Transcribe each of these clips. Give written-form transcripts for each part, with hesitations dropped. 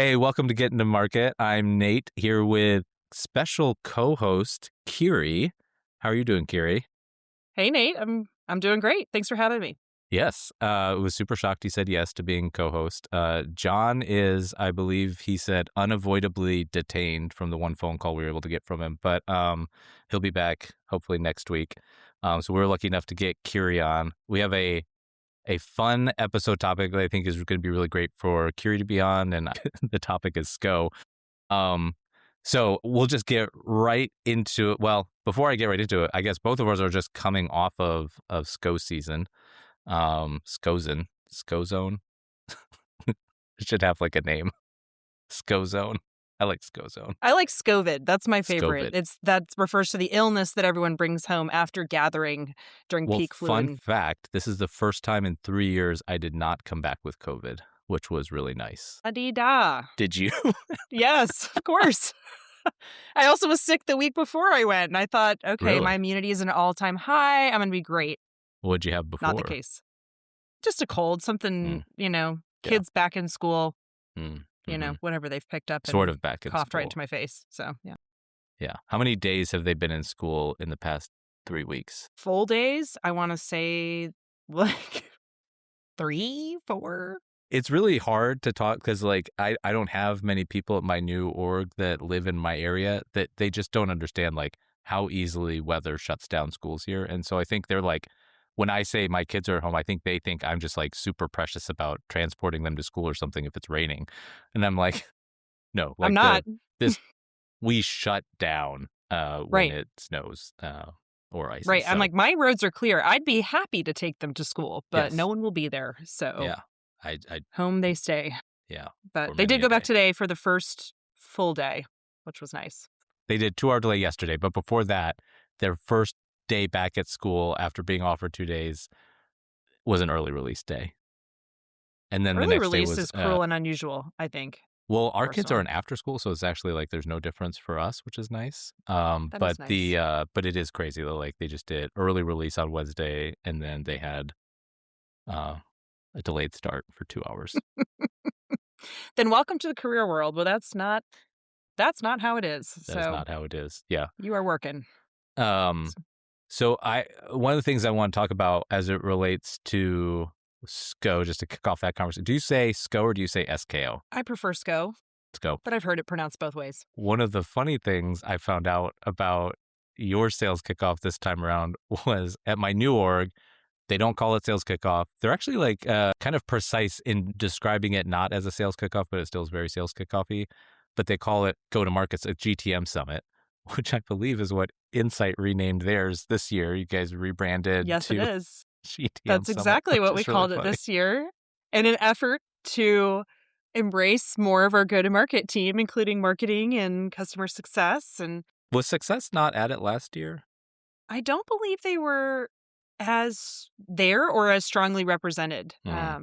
Hey, welcome to Get Into Market. I'm Nate here with special co-host Kyrie. How are you doing, Kyrie? Hey, Nate. I'm doing great. Thanks for having me. Yes, was super shocked he said yes to being co-host. John is, I believe he said, unavoidably detained from the one phone call we were able to get from him, but he'll be back hopefully next week. So we're lucky enough to get Kyrie on. We have a fun episode topic that I think is going to be really great for Kyrie to be on, and the topic is SKO. So we'll just get right into it. Well, before I get right into it, I guess both of us are just coming off of SKO season. SKO Zone. It should have like a name. SKO Zone. I like SKO Zone. I like SCOVID. That's my favorite. SCOVID. That refers to the illness that everyone brings home after gathering during peak flu. Fun fact, this is the first time in 3 years I did not come back with COVID, which was really nice. Adida. Did you? Yes, of course. I also was sick the week before I went, and I thought, okay, Really? my immunity is at an all-time high. I'm going to be great. What'd you have before? Not the case. Just a cold, something, kids back in school, whatever they've picked up and Sort of back in coughed school. right into my face. So, yeah. Yeah. How many days have they been in school in the past 3 weeks? Full days, I want to say like 3, 4. It's really hard to talk because, like, I don't have many people at my new org that live in my area that they just don't understand, like, how easily weather shuts down schools here. And so I think they're like, when I say my kids are at home, I think they think I'm just like super precious about transporting them to school or something if it's raining. And I'm like, no, like I'm not. We shut down when Right. it snows or ices. Right. I'm So, like, my roads are clear. I'd be happy to take them to school, but Yes. no one will be there. So yeah, I home they stay. yeah. But for they many did a go back day. today for the first full day, which was nice. They did 2-hour delay yesterday, but before that, their first day back at school after being off for 2 days was an early release day. And then the Early next day release was is cruel and unusual, I think. well, our kids are personally. in after school, so it's actually like there's no difference for us, which is nice. That But is nice. but it is crazy though. Like they just did early release on Wednesday, and then they had a delayed start for 2 hours. Then welcome to the career world. Well, that's not how it is. That is So not how it is. Yeah. you are working. Um. So one of the things I want to talk about as it relates to SKO, just to kick off that conversation. Do you say SKO or do you say SKO? I prefer SKO, SKO. but I've heard it pronounced both ways. One of the funny things I found out about your sales kickoff this time around was at my new org, they don't call it sales kickoff. They're actually like kind of precise in describing it not as a sales kickoff, but it still is very sales kickoff-y. But they call it Go to Market's a GTM Summit, which I believe is what Insight renamed theirs this year. You guys rebranded Yes, to it is. GTM That's Summit, exactly what which we is really called it funny. this year in an effort to embrace more of our go-to-market team, including marketing and customer success. And Was Success not at it last year? I don't believe they were as there or as strongly represented. Yeah.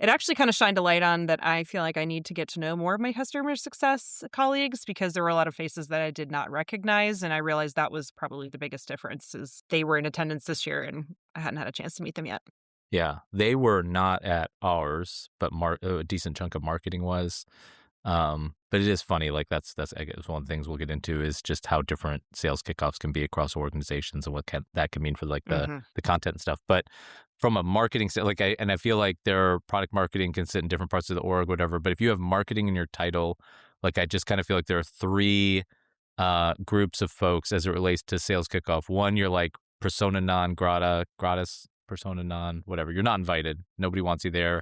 It actually kind of shined a light on that I feel like I need to get to know more of my customer success colleagues because there were a lot of faces that I did not recognize. And I realized that was probably the biggest difference is they were in attendance this year and I hadn't had a chance to meet them yet. Yeah, they were not at ours, but a decent chunk of marketing was. But it is funny, like that's I guess one of the things we'll get into is just how different sales kickoffs can be across organizations and what that can mean for like the content and stuff. But from a marketing I feel like their product marketing can sit in different parts of the org, whatever. But if you have marketing in your title, like I just kind of feel like there are 3 groups of folks as it relates to sales kickoff. One, you're like persona non grata, gratis persona non, whatever. You're not invited. Nobody wants you there.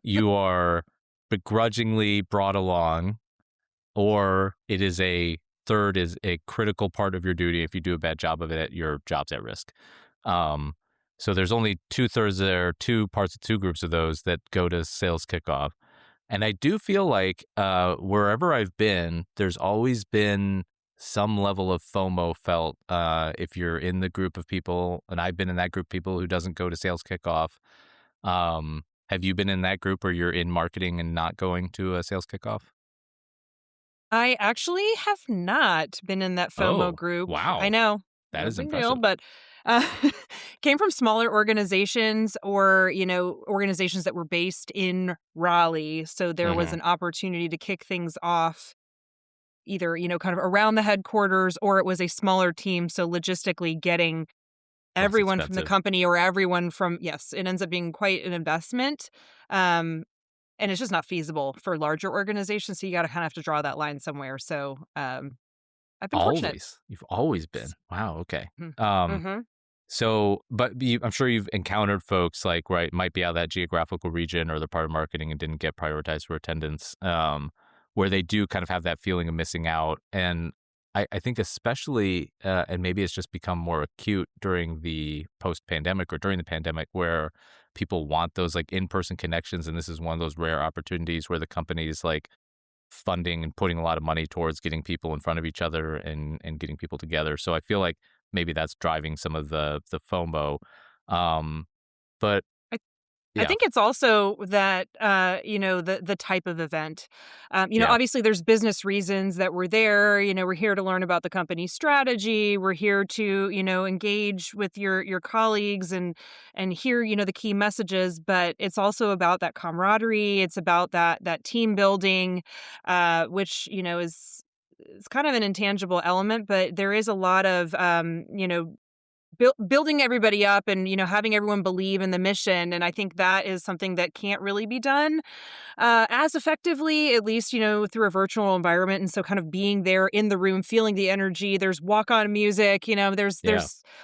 You are begrudgingly brought along, or it is third is a critical part of your duty. If you do a bad job of it, your job's at risk. So there's only 2/3 there, 2 groups of those that go to sales kickoff. And I do feel like wherever I've been, there's always been some level of FOMO felt if you're in the group of people, and I've been in that group of people who doesn't go to sales kickoff. Have you been in that group or you're in marketing and not going to a sales kickoff? I actually have not been in that FOMO Oh, group. wow. I know. That No is big impressive. deal, but Uh, came from smaller organizations or, organizations that were based in Raleigh. So there was Hmm. an opportunity to kick things off either, kind of around the headquarters or it was a smaller team. So logistically getting Less everyone from the expensive. company or everyone from, yes, it ends up being quite an investment. Um, and it's just not feasible for larger organizations. So you got to kind of have to draw that line somewhere. So I've been fortunate. Always. You've always been. Wow. Okay. Um, Mm-hmm. So, but I'm sure you've encountered folks like, right, might be out of that geographical region or they're part of marketing and didn't get prioritized for attendance, where they do kind of have that feeling of missing out. And I think especially, and maybe it's just become more acute during the post-pandemic or during the pandemic, where people want those like in-person connections. And this is one of those rare opportunities where the company is like funding and putting a lot of money towards getting people in front of each other and getting people together. So I feel like maybe that's driving some of the FOMO. Um, but I yeah, think it's also that, the type of event. yeah, Obviously there's business reasons that we're there. We're here to learn about the company's strategy. We're here to, engage with your colleagues and hear, the key messages. But it's also about that camaraderie. It's about that team building, which is kind of an intangible element. But there is a lot of, building everybody up and having everyone believe in the mission, and I think that is something that can't really be done as effectively, at least through a virtual environment. And so kind of being there in the room, feeling the energy, there's walk on music, there's yeah.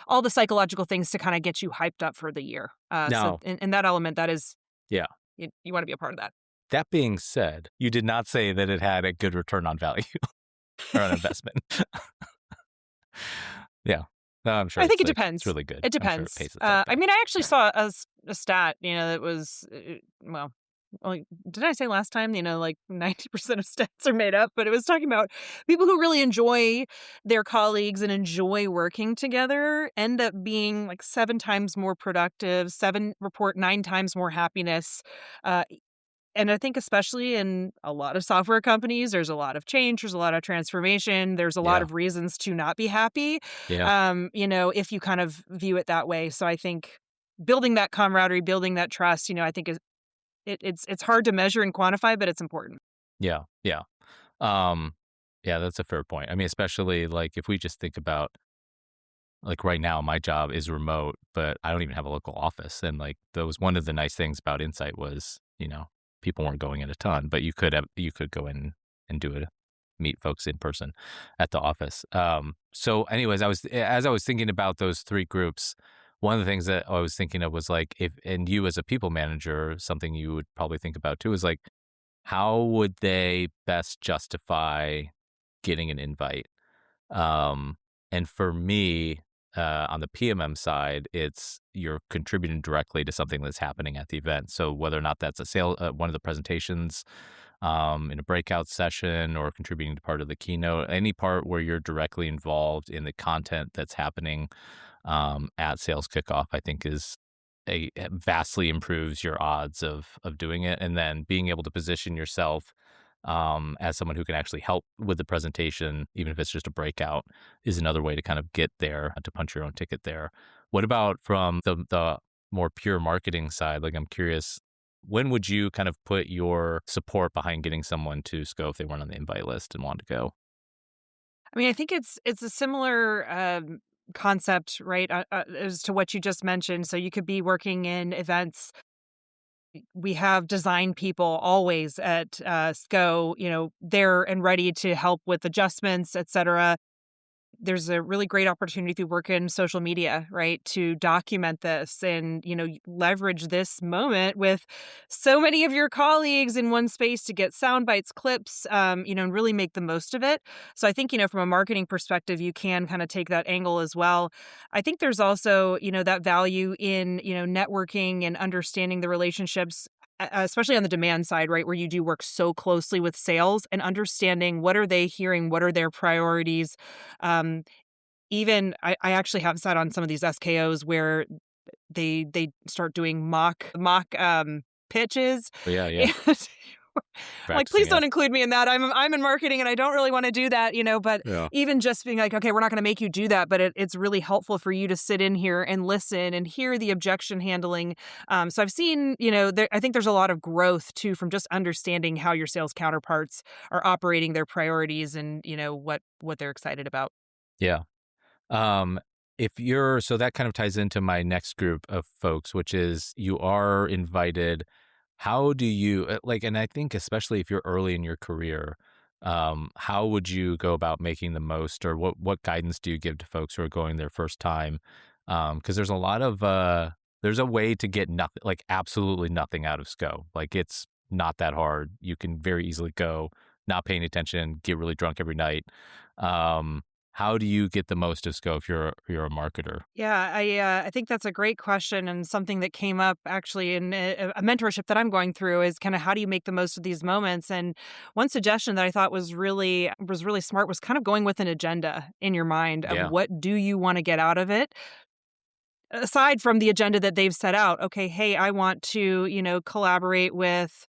all the psychological things to kind of get you hyped up for the year. So Now, in that element, that is, yeah. you want to be a part of that. That being said, you did not say that it had a good return on value or on investment. Yeah, no, I'm sure I think it's it like it's depends. really good. It I'm sure it depends. pays itself I back. mean, I actually saw a stat, that was, well, did I say last time, like 90% of stats are made up, but it was talking about people who really enjoy their colleagues and enjoy working together end up being like 7 times more productive, report 9 times more happiness. Uh, and I think especially in a lot of software companies, there's a lot of change, there's a lot of transformation, there's a lot Yeah, of reasons to not be happy, yeah, if you kind of view it that way. So I think building that camaraderie, building that trust, I think is it's hard to measure and quantify, but it's important. yeah, yeah. Um, yeah, that's a fair point. I mean, especially like if we just think about like right now, my job is remote, but I don't even have a local office. And like that was one of the nice things about Insight was, people weren't going in a ton, but you could go in and do it, meet folks in person at the office. So anyways, as I was thinking about those three groups, one of the things that I was thinking of was like if and you as a people manager, something you would probably think about too is like how would they best justify getting an invite? Um, and for me, on the PMM side, it's you're contributing directly to something that's happening at the event. So whether or not that's a sale, one of the presentations, in a breakout session, or contributing to part of the keynote, any part where you're directly involved in the content that's happening at Sales Kickoff, I think is it vastly improves your odds of doing it, and then being able to position yourself as someone who can actually help with the presentation, even if it's just a breakout, is another way to kind of get there, to punch your own ticket there. What about from the more pure marketing side? Like, I'm curious, when would you kind of put your support behind getting someone to SKO if they weren't on the invite list and wanted to go? I mean, I think it's a similar concept, right, as to what you just mentioned. So you could be working in events. We have design people always at SCO, there and ready to help with adjustments, et cetera. There's a really great opportunity to work in social media, right? To document this and, leverage this moment with so many of your colleagues in one space to get sound bites, clips, and really make the most of it. So I think, from a marketing perspective, you can kind of take that angle as well. I think there's also, that value in, networking and understanding the relationships, especially on the demand side, right, where you do work so closely with sales and understanding what are they hearing, what are their priorities. Um, Even I actually have sat on some of these SKOs where they start doing mock pitches. But yeah, yeah, And Like, please practicing don't it. include me in that. I'm in marketing and I don't really want to do that, but Yeah. even just being like, okay, we're not going to make you do that, but it's really helpful for you to sit in here and listen and hear the objection handling. So I've seen, I think there's a lot of growth too from just understanding how your sales counterparts are operating, their priorities, and what they're excited about. Yeah. Um, if you're so that kind of ties into my next group of folks, which is you are invited. How do you like? And I think especially if you're early in your career, how would you go about making the most, or what guidance do you give to folks who are going their first time? Because there's a lot of there's a way to get nothing, like absolutely nothing out of SKO. Like it's not that hard. You can very easily go not paying attention, get really drunk every night. Um, how do you get the most of SKO if you're a marketer? Yeah, I think that's a great question, and something that came up actually in a mentorship that I'm going through is kind of how do you make the most of these moments. And one suggestion that I thought was really smart was kind of going with an agenda in your mind of Yeah, what do you want to get out of it, aside from the agenda that they've set out. Okay, hey, I want to collaborate with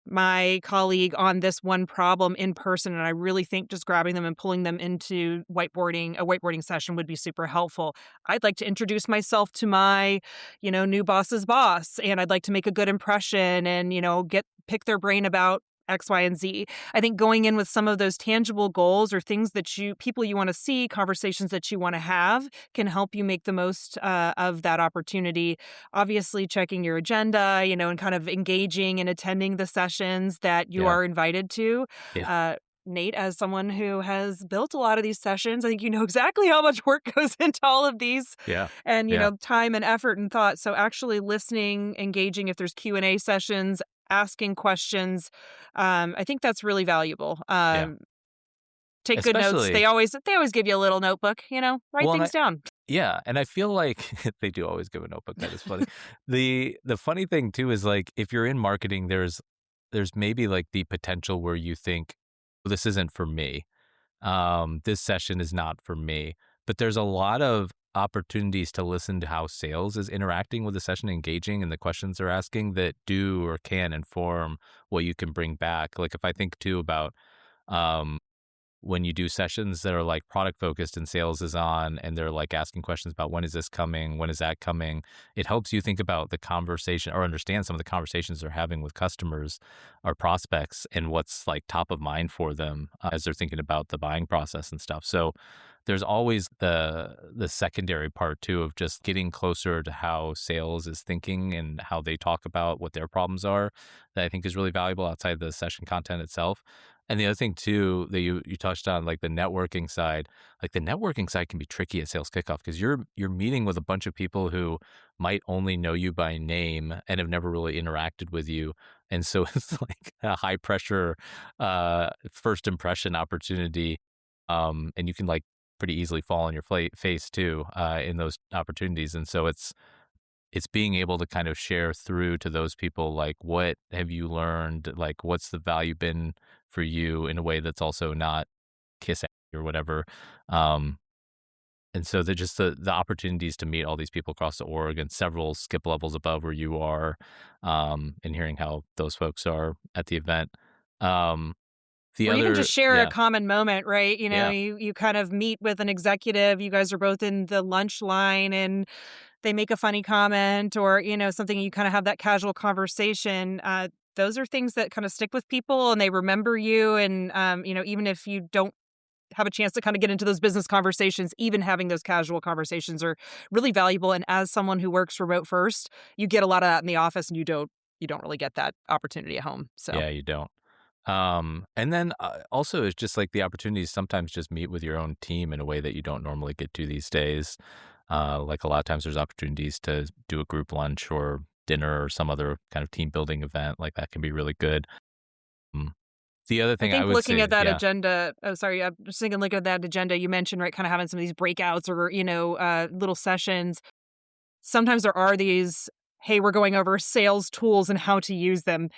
my colleague on this one problem in person, and I really think just grabbing them and pulling them into a whiteboarding session would be super helpful. I'd like to introduce myself to my, new boss's boss, and I'd like to make a good impression and, get pick their brain about X, Y, and Z. I think going in with some of those tangible goals or things that people you want to see, conversations that you want to have can help you make the most of that opportunity. Obviously, checking your agenda, and kind of engaging and attending the sessions that you yeah, are invited to. yeah, Uh, Nate, as someone who has built a lot of these sessions, I think you know exactly how much work goes into all of these yeah, and, yeah. time and effort and thought. So actually listening, engaging if there's Q&A sessions, asking questions, I think that's really valuable. Yeah. Take good notes. They Especially always give you a little notebook, write well, and things down. yeah, and I feel like they do always give a notebook, that is funny. The funny thing too is, like, if you're in marketing, there's maybe, like, the potential where you think, "Well, this isn't for me. This session is not for me." But there's a lot of opportunities to listen to how sales is interacting with the session, engaging, and the questions they're asking that do or can inform what you can bring back. Like, if I think too about, um when you do sessions that are like product focused and sales is on and they're like asking questions about when is this coming, when is that coming, it helps you think about the conversation or understand some of the conversations they're having with customers or prospects and what's like top of mind for them as they're thinking about the buying process and stuff. So there's always the secondary part too of just getting closer to how sales is thinking and how they talk about what their problems are, that I think is really valuable outside the session content itself. And the other thing too that you touched on, like the networking side can be tricky at sales kickoff because you're meeting with a bunch of people who might only know you by name and have never really interacted with you. And so it's like a high pressure first impression opportunity. And you can like pretty easily fall on your face too in those opportunities. And so it's being able to kind of share through to those people, like, what have you learned? Like, what's the value been for you in a way that's also not kiss ass or whatever. Um, and so they're just the opportunities to meet all these people across the org and several skip levels above where you are, and hearing how those folks are at the event. Um, the Or even other, just share a yeah, common moment, right? yeah, You kind of meet with an executive, you guys are both in the lunch line and they make a funny comment or, something you kind of have that casual conversation. Those are things that kind of stick with people and they remember you. And, even if you don't have a chance to kind of get into those business conversations, even having those casual conversations are really valuable. And as someone who works remote first, you get a lot of that in the office and you don't really get that opportunity at home. So yeah, you don't. And then also it's just like the opportunities sometimes just meet with your own team in a way that you don't normally get to these days. Like a lot of times there's opportunities to do a group lunch or dinner or some other kind of team building event. Like that can be really good. Mm. The other I thing I think would looking at say, that yeah, agenda oh, sorry, I'm just thinking looking at that agenda you mentioned, right, kind of having some of these breakouts or, little sessions. Sometimes there are these, "Hey, we're going over sales tools and how to use them."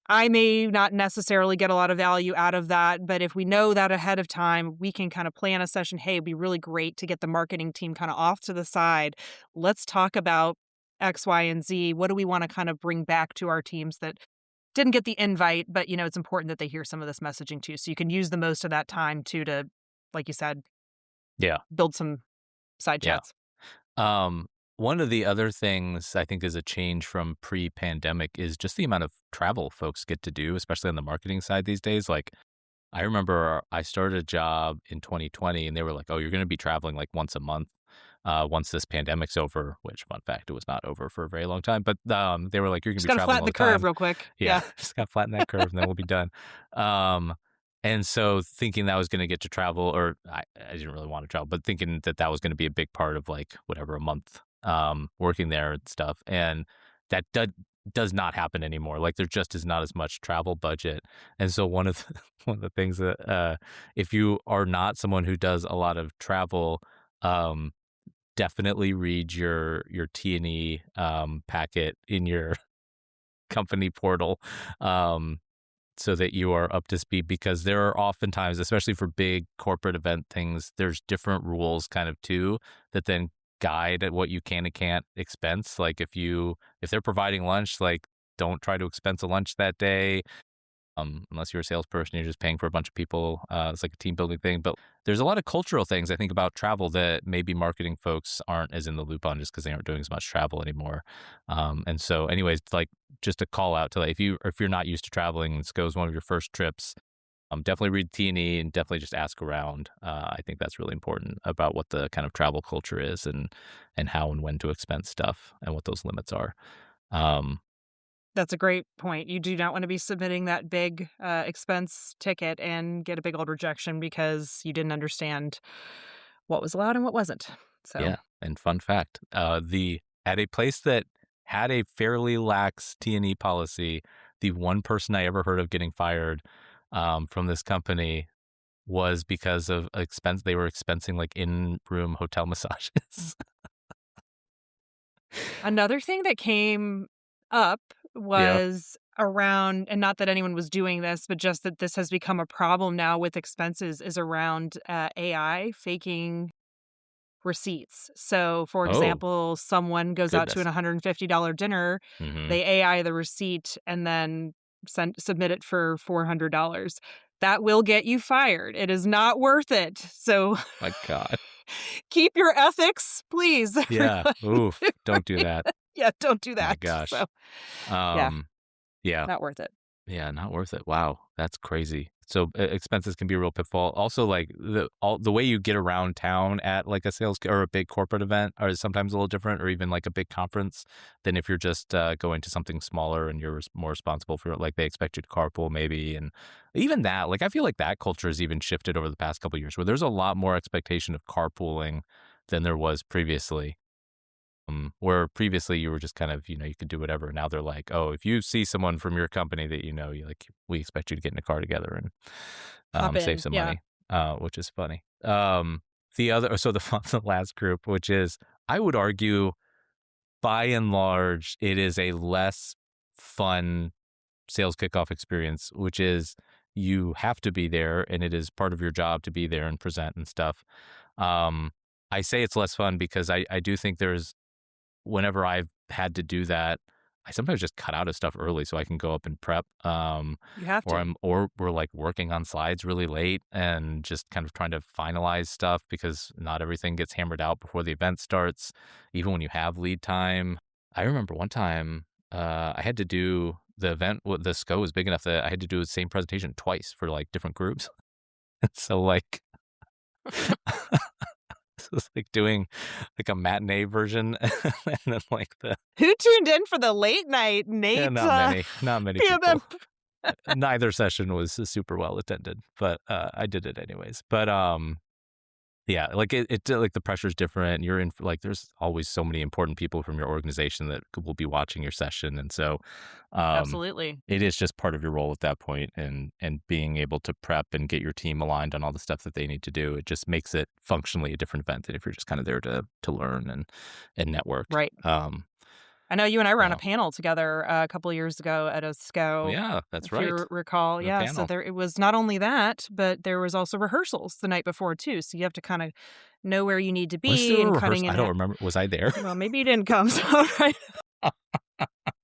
I may not necessarily get a lot of value out of that, but if we know that ahead of time, we can kind of plan a session, "Hey, it'd be really great to get the marketing team kind of off to the side. Let's talk about X, Y, and Z. What do we wanna kind of bring back to our teams that didn't get the invite, but, it's important that they hear some of this messaging too. So you can use the most of that time too to, like you said, Yeah. build some side Yeah. chats. Um, one of the other things I think is a change from pre-pandemic is just the amount of travel folks get to do, especially on the marketing side these days. Like, I remember I started a job in 2020 and they were like, "Oh, you're going to be traveling like once a month once this pandemic's over," which, fun fact, it was not over for a very long time. But they were like, "You're going Just to be got to traveling flatten all the the curve time." real quick. Yeah, Yeah. just got to flatten that curve and then we'll be done. Um, and so thinking that I was going to get to travel, or I didn't really want to travel, but thinking that that was going to be a big part of like whatever a month working there and stuff. And that does not happen anymore. Like there just is not as much travel budget. And so one of one of the things that if you are not someone who does a lot of travel, um, definitely read your T&E packet in your company portal. Um, so that you are up to speed, because there are oftentimes, especially for big corporate event things, there's different rules kind of too that then guide at what you can and can't expense. Like if they're providing lunch, like don't try to expense a lunch that day. Unless you're a salesperson, you're just paying for a bunch of people. It's like a team building thing. But there's a lot of cultural things I think about travel that maybe marketing folks aren't as in the loop on just because they aren't doing as much travel anymore. And so, anyways, like just a call out to like if you're not used to traveling and SKO is one of your first trips, definitely read T&E and definitely just ask around. I think that's really important about what the kind of travel culture is and how and when to expense stuff and what those limits are. Um, That's a great point. You do not want to be submitting that big expense ticket and get a big old rejection because you didn't understand what was allowed and what wasn't. So Yeah, and fun fact, the at a place that had a fairly lax T&E policy, the one person I ever heard of getting fired, from this company was because of expense they were expensing, like, in-room hotel massages. another thing that came up Yeah. was around, and not that anyone was doing this, but just that this has become a problem now with expenses, is around AI faking receipts. So, for Oh, example, someone goes out to an goodness. $150 dinner, Mhm. they AI the receipt and then submit it for $400. That will get you fired. It is not worth it. So, My god. keep your ethics, please, Yeah, everyone. oof, don't do that. Yeah, don't do My that. So, gosh. yeah, Yeah. not worth it. Yeah, not worth it. Wow, that's crazy. So expenses can be a real pitfall. Also, like the way you get around town at like a or a big corporate event are sometimes a little different, or even like a big conference than if you're just going to something smaller and you're more responsible for it. Like they expect you to carpool maybe, and even that. Like I feel like that culture has even shifted over the past couple of years, where there's a lot more expectation of carpooling than there was previously. Where previously you were just kind of, you could do whatever. Now they're like, oh, if you see someone from your company that you like, we expect you to get in a car together and Hop save in. some Yeah. money, which is funny. The other, so the last group, which is, I would argue, by and large, it is a less fun sales kickoff experience, which is you have to be there and it is part of your job to be there and present and stuff. Um, I say it's less fun because I do think there's whenever I've had to do that, I sometimes just cut out of stuff early so I can go up and prep. You have Or to. we're like working on slides really late and just kind of trying to finalize stuff because not everything gets hammered out before the event starts, even when you have lead time. I remember one time I had to do the event. The SKO was big enough that I had to do the same presentation twice for like different groups. So like it was like doing like a matinee version and then like the Who tuned in for the late night yeah, Nate not many PMM? people. Neither session was super well attended, but I did it anyways. But yeah, like like the pressure's different. You're in like there's always so many important people from your organization that will be watching your session, and so um, Absolutely. it is just part of your role at that point, and being able to prep and get your team aligned on all the stuff that they need to do. It just makes it functionally a different event than if you're just kind of there to learn and network. Right. Um, I know you and I were on a so panel together a couple of years ago at a SKO, yeah, that's if you right. recall. The Yeah, so panel. there it was not only that, but there was also rehearsals the night before too. So you have to kind of know where you need to Was there be a and cutting rehearsal? I in don't at. remember. Was I there? Well, maybe you didn't come. So, right.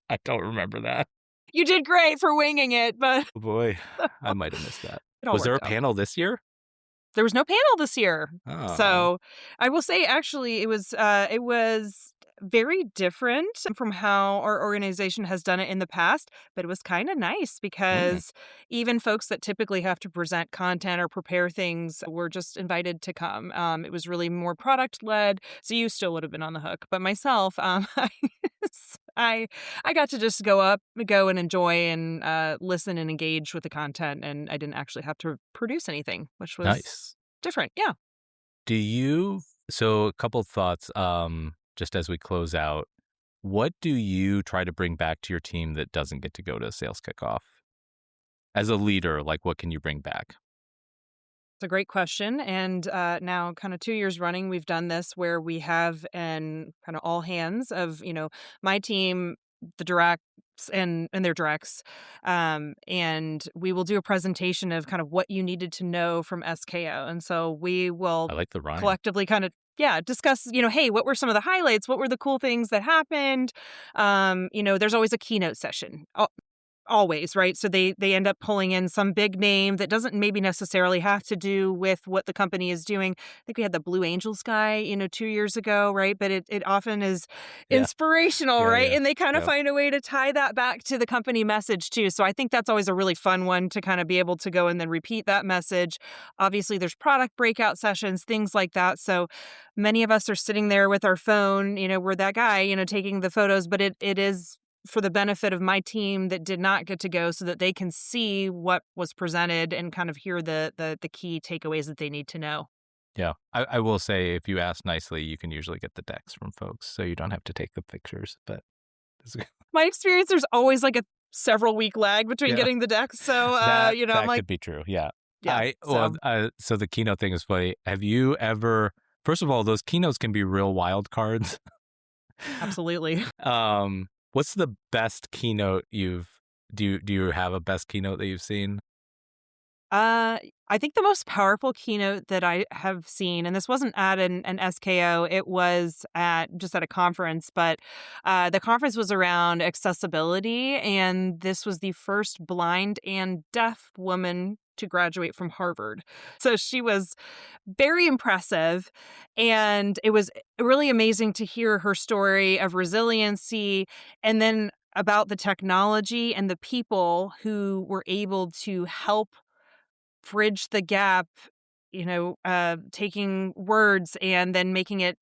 I don't remember that. You did great for winging it, but Oh boy, I might have missed that. it all Was there worked a out. panel this year? There was no panel this year. Oh, So, I will say actually it was very different from how our organization has done it in the past, but it was kinda nice mm, because even folks that typically have to present content or prepare things were just invited to come. It was really more product led, so you still would have been on the hook. But myself, I I got to just go and enjoy and, listen and engage with the content, and I didn't actually have to produce anything, which was nice. different, yeah. Do you so a couple thoughts, just as we close out. What do you try to bring back to your team that doesn't get to go to a sales kickoff? As a leader, like, what can you bring back? It's a great question, and, now kinda 2 years running, we've done this where we have an kinda all hands of, my team, the directs and their directs, and we will do a presentation of kind of what you needed to know from SKO, and so we will I like the rhyme. collectively kinda yeah, discuss, "Hey, what were some of the highlights? What were the cool things that happened?" There's always a keynote session. Always, right? So they end up pulling in some big name that doesn't maybe necessarily have to do with what the company is doing. I think we had the Blue Angels guy, 2 years ago, right? But it often is Yeah, inspirational, yeah, right? yeah, And they kind of yeah. find a way to tie that back to the company message too. So I think that's always a really fun one to kind of be able to go and then repeat that message. Obviously, there's product breakout sessions, things like that. So many of us are sitting there with our phone, we're that guy, taking the photos, but it is for the benefit of my team that did not get to go so that they can see what was presented and kind of hear the key takeaways that they need to know. Yeah. I will say if you ask nicely, you can usually get the decks from folks, so you don't have to take the pictures, but it's My experience, there's always like a several week lag between yeah, getting the decks. So, that I'm that like, could be true, yeah. yeah, so So the keynote thing is funny. Have you ever first of all, those keynotes can be real wild cards. absolutely. What's the best keynote you've do you have a best keynote that you've seen? Uh, I think the most powerful keynote that I have seen, and this wasn't at an SKO, it was at a conference, but the conference was around accessibility, and this was the first blind and deaf woman to graduate from Harvard. So she was very impressive, and it was really amazing to hear her story of resiliency, and then about the technology and the people who were able to help bridge the gap, taking words and then making it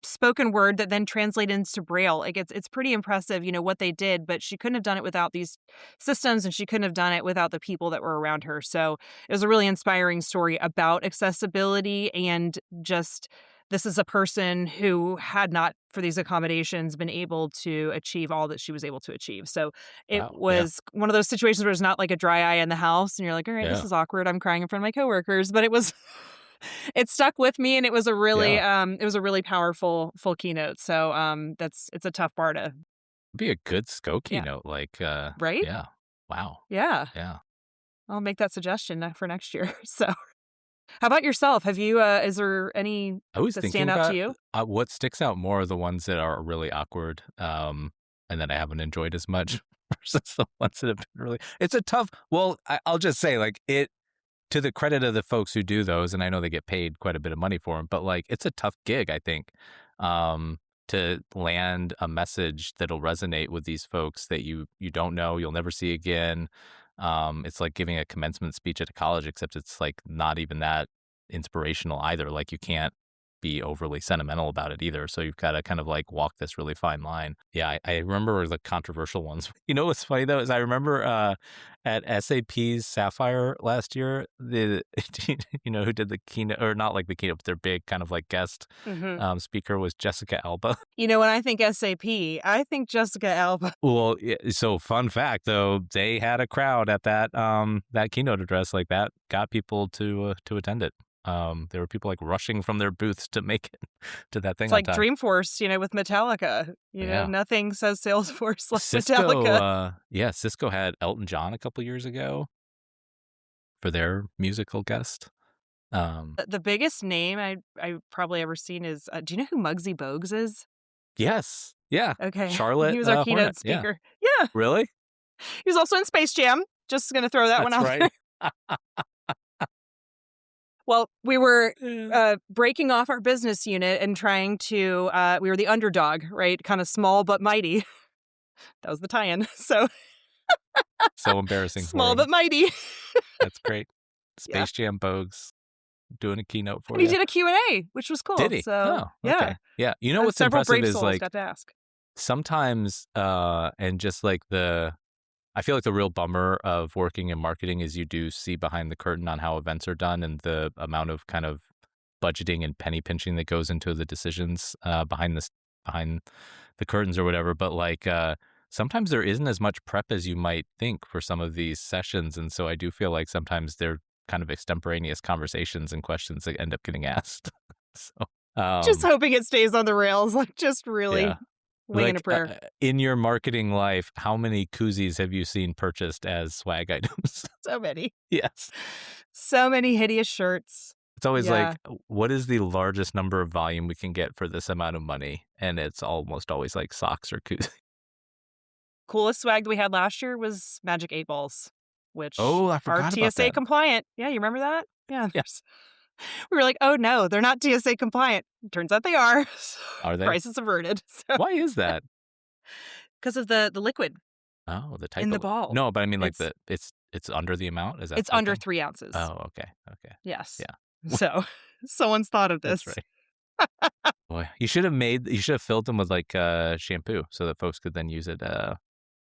spoken word that then translate into braille. Like it's pretty impressive, what they did, but she couldn't have done it without these systems and she couldn't have done it without the people that were around her. So it was a really inspiring story about accessibility and just this is a person who had not for these accommodations been able to achieve all that she was able to achieve. So it Wow, yeah, was one of those situations where it's not like a dry eye in the house and you're like, "All right, this yeah, is awkward. I'm crying in front of my coworkers." But it was it stuck with me and yeah. it was a really powerful full keynote. So it's a tough bar to Be a good SKO yeah, keynote, like, right? yeah. Wow, Yeah. yeah. I'll make that suggestion for next year. So how about yourself? Have you is there any I was that thinking stand out to about, you? what sticks out more are the ones that are really awkward, and that I haven't enjoyed as much versus the ones that have been really it's a tough well, I'll just say, like, it to the credit of the folks who do those, and I know they get paid quite a bit of money for them, but, like, it's a tough gig, I think, to land a message that'll resonate with these folks that you don't know, you'll never see again. It's like giving a commencement speech at a college, except it's, like, not even that inspirational either, like, you can't be overly sentimental about it either, so you've gotta kind of, like, walk this really fine line. Yeah, I remember the controversial ones. You know what's funny, though, is I remember, at SAP's Sapphire last year, the who did the keynote or not like the keynote, but their big kind of, like, guest, Mhm. speaker was Jessica Alba. When I think SAP, I think Jessica Alba. Well, so fun fact, though, they had a crowd at that keynote address, like, that got people to attend it. There were people, like, rushing from their booths to make it to that It's thing on like time. Dreamforce, with Metallica. Yeah. Nothing says Salesforce like Cisco, Metallica. yeah, Cisco had Elton John a couple years ago for their musical guest. Um, The biggest name I probably ever seen is, do you know who Muggsy Bogues is? yes, yeah, Okay, he Charlotte, was our Hornet, keynote yeah. speaker. Yeah, Really? He was also in Space Jam. Just going to throw that one That's out there. right. Well, we were breaking off our business unit and trying to, we were the underdog, right? Kind of small but mighty. That was the tie-in. So So embarrassing for small him. but mighty. That's great. Yeah. Space Jam Bogues doing a keynote for And he you. did a Q&A, which was cool. Did he? So, Oh, yeah. okay. Yeah. You know And what's several impressive brave is souls like got to ask. sometimes, and just like I feel like the real bummer of working in marketing is you do see behind the curtain on how events are done and the amount of kind of budgeting and penny pinching that goes into the decisions behind the curtains or whatever. But like sometimes there isn't as much prep as you might think for some of these sessions, and so I do feel like sometimes they're kind of extemporaneous conversations and questions that end up getting asked. So Just hoping it stays on the rails, like just really yeah. winging a Like prayer. in your marketing life, how many koozies have you seen purchased as swag items? So many. Yes. So many hideous shirts. It's always Yeah. like, what is the largest number of volume we can get for this amount of money? And it's almost always like socks or koozies. Coolest swag that we had last year was Magic 8 Balls, which Oh, I are forgot about TSA that. compliant. Yeah, you remember that? Yeah. Yeah. We were like, oh no, they're not TSA compliant. Turns out they are. Are they? Prices averted. So, Why is that? because of the liquid Oh, the type in the of ball. no, but I mean like It's it's under the amount. Is that it's the under thing? 3 ounces. Oh, okay, okay, Yes. yeah, So someone's thought of this. that's right. Boy, you should have filled them with like shampoo so that folks could then use it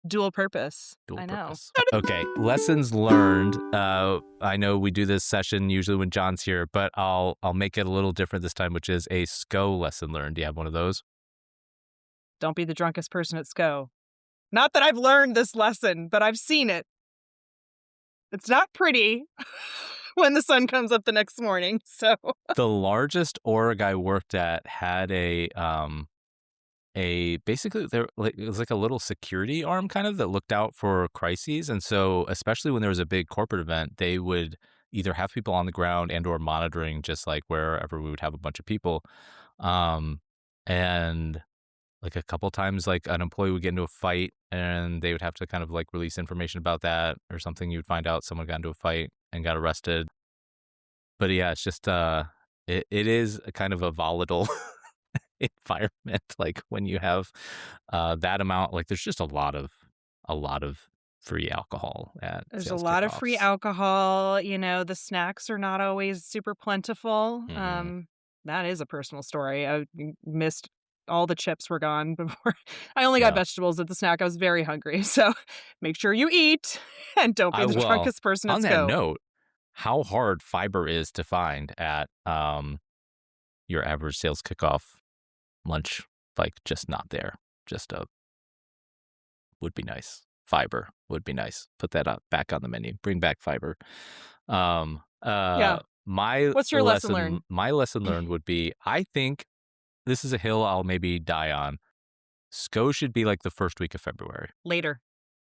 Dual purpose. dual I know. purpose. Okay, lessons learned. I know we do this session usually when John's here, but I'll make it a little different this time, which is a SKO lesson learned. Do you have one of those? Don't be the drunkest person at SKO. Not that I've learned this lesson, but I've seen it. It's not pretty when the sun comes up the next morning. So The largest org I worked at had a basically there like it was like a little security arm kind of that looked out for crises, and so especially when there was a big corporate event, they would either have people on the ground and or monitoring just like wherever we would have a bunch of people, and like a couple times like an employee would get into a fight and they would have to kind of like release information about that or something. You'd find out someone got into a fight and got arrested. But yeah, it's just it is a kind of a volatile environment. Like when you have that amount, like there's just a lot of free alcohol at there's a sales lot of free kickoffs. alcohol. You know, the snacks are not always super plentiful. Mm-hmm. That is a personal story. I missed all the chips were gone before. I only got Yeah, vegetables at the snack. I was very hungry. So make sure you eat and don't be I the will. drunkest person at On that SKO. note, how hard fiber is to find at your average sales kickoff lunch, like just not there. Just a would be nice. Fiber would be nice. Put that up back on the menu. Bring back fiber. Yeah. My What's your lesson learned? my lesson learned would be I think this is a hill I'll maybe die on. SKO should be like the first week of February. Later.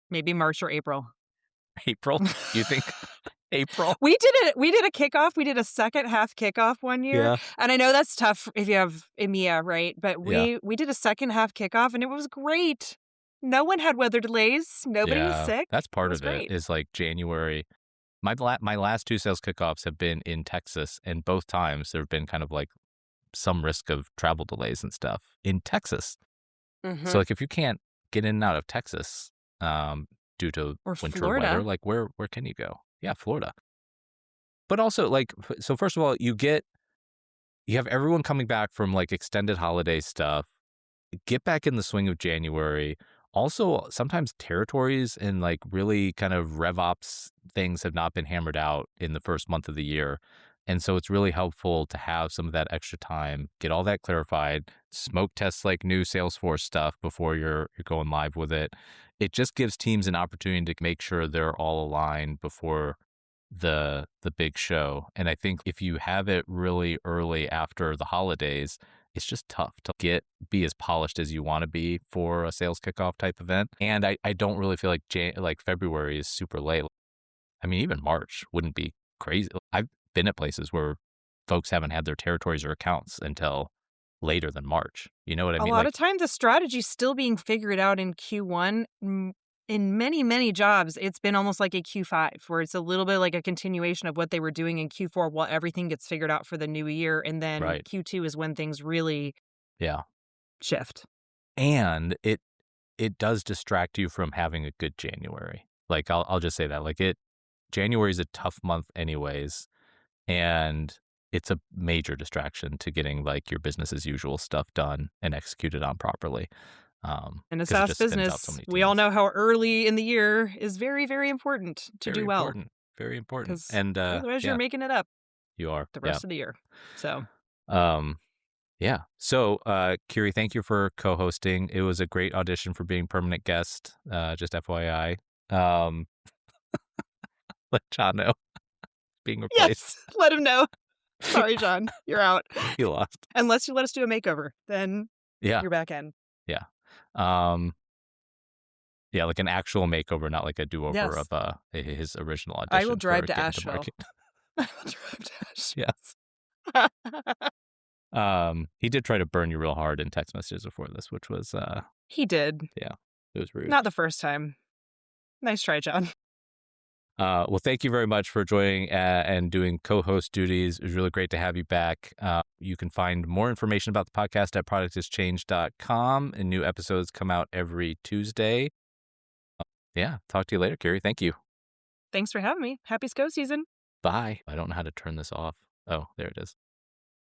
Maybe March or April. April? You think April? We did a kickoff. We did a second half kickoff one year. Yeah. And I know that's tough if you have EMEA, right? But Yeah. we did a second half kickoff and it was great. No one had weather delays. Nobody was sick. That's part was of it great. is like January. My last 2 sales kickoffs have been in Texas, and both times there have been kind of like some risk of travel delays and stuff in Texas. Mhm. So like if you can't get in and out of Texas due to Or winter Florida. weather, like where can you go? Yeah, Florida. But also like so first of all, you have everyone coming back from like extended holiday stuff. Get back in the swing of January. Also, sometimes territories and like really kind of rev ops things have not been hammered out in the first month of the year. And so it's really helpful to have some of that extra time, get all that clarified, smoke test like new Salesforce stuff before you're going live with it. It just gives teams an opportunity to make sure they're all aligned before the big show. And I think if you have it really early after the holidays, it's just tough to be as polished as you want to be for a sales kickoff type event. And I don't really feel like February is super late. I mean, even March wouldn't be crazy. I've been at places where folks haven't had their territories or accounts until later than March. You know what I A mean? lot Like, of times the strategy's still being figured out in Q1. in many, many jobs, it's been almost like a Q5, where it's a little bit like a continuation of what they were doing in Q4 while everything gets figured out for the new year. And then Right. Q2 is when things really Yeah. shift. And it does distract you from having a good January. Like I'll just say that. Like January is a tough month anyways, and it's a major distraction to getting like your business as usual stuff done and executed on properly. In a Because it SaaS just spins out so business, many we all teams. know how early in the year is very, very important to Very do well, important. Very important. because And otherwise you're yeah, making it up you are. the Yeah. rest of the year. So Um yeah. So Kyrie, thank you for co-hosting. It was a great audition for being permanent guest. Just FYI. Um let John know being replaced. yes, let him know. Sorry, John, you're out. You lost. Unless you let us do a makeover, then Yeah. you're back in. Yeah. Um yeah, like an actual makeover, not like a do-over Yes, of his original I will audition drive for to getting to Asheville. market. I will drive to Yeah. Asheville. He did try to burn you real hard in text messages before this, which was He did. yeah, it was rude. Not the first time. Nice try, John. Well, thank you very much for joining and doing co-host duties. It was really great to have you back. You can find more information about the podcast at productischange.com, and new episodes come out every Tuesday. Yeah, talk to you later, Kyrie. Thank you. Thanks for having me. Happy SKO season. Bye. I don't know how to turn this off. Oh, there it is.